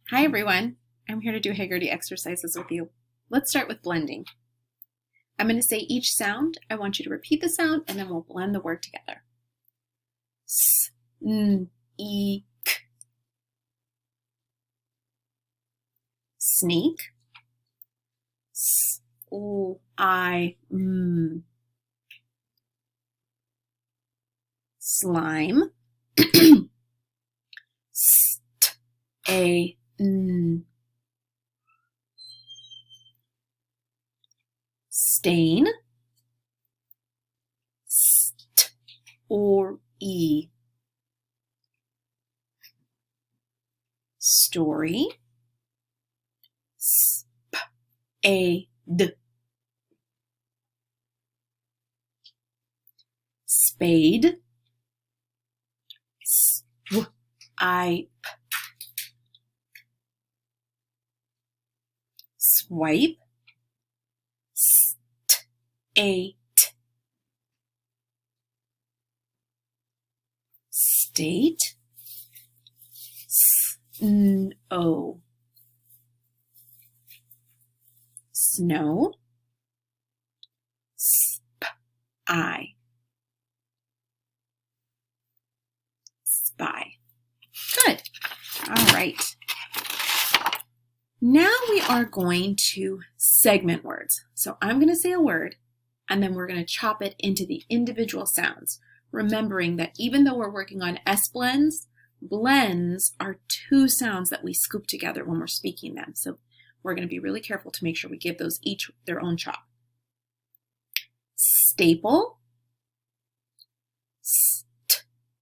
Hi everyone, I'm here to do Heggery exercises with you. Let's start with blending. I'm going to say each sound. I want you to repeat the sound and then we'll blend the word together. S, n, e, k. Snake. S, o, I, m. Slime. S, t, a, n. Stain. St or e. Story. Sp a d. Spade. Sw I p. Swipe. St State. Snow. Snow. Spy. Spy. Good. All right. Now we are going to segment words. So I'm going to say a word, and then we're going to chop it into the individual sounds, remembering that even though we're working on S blends, blends are two sounds that we scoop together when we're speaking them. So we're going to be really careful to make sure we give those each their own chop. Staple.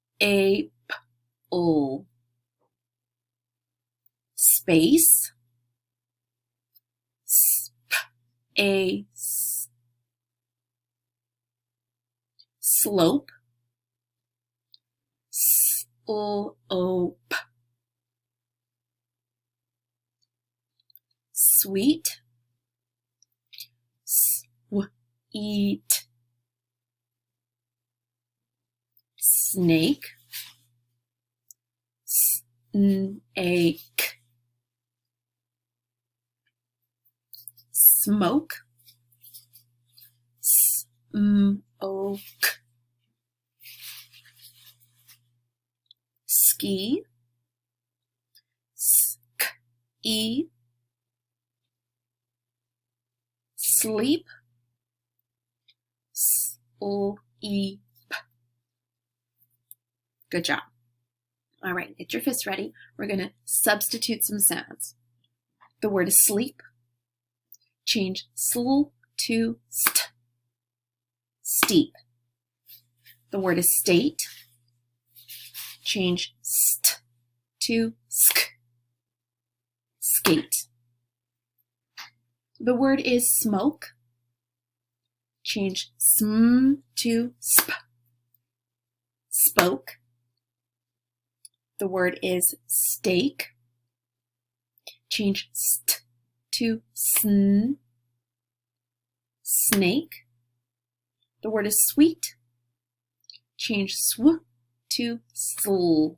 Staple. Space. Space. Slope. Slope. Sweet. Sweet. Snake. Snake. Smoke. Smoke. Ski. Ski. Sleep. Sleep. Good job. All right, get your fists ready. We're going to substitute some sounds. The word is sleep. Change sl to st. Steep. The word is state. Change st to sk. Skate. The word is smoke. Change sm to sp. Spoke. The word is steak. Change st to sn. Snake. The word is sweet. Change sw to sl.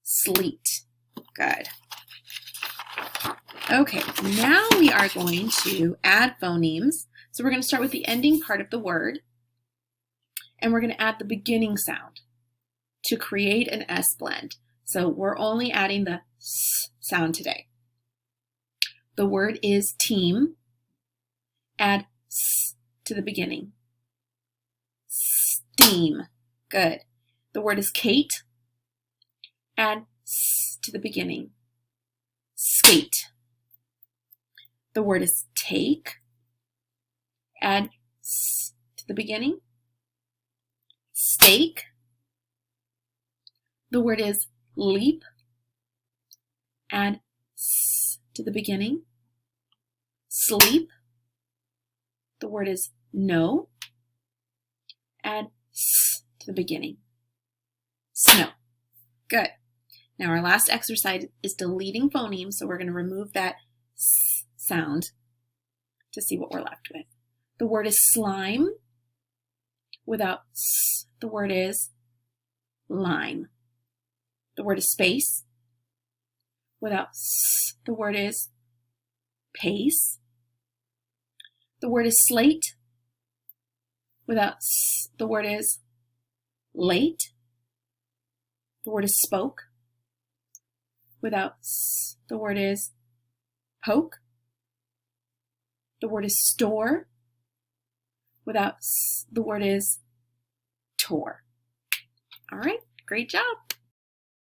Sleet. Good. Okay, now we are going to add phonemes. So we're going to start with the ending part of the word, and we're going to add the beginning sound to create an S blend. So we're only adding the S sound today. The word is team. Add S to the beginning. Steam. Good. The word is Kate. Add S to the beginning. Skate. The word is take. Add S to the beginning. Steak. The word is leap. Add S to the beginning. Sleep. The word is no. Add S to the beginning. Snow. Good. Now our last exercise is deleting phonemes, so we're going to remove that S sound to see what we're left with. The word is slime. Without S, the word is lime. The word is space. Without s, the word is pace. The word is slate. Without s, the word is late. The word is spoke. Without s, the word is poke. The word is store. Without s, the word is tore. All right, great job.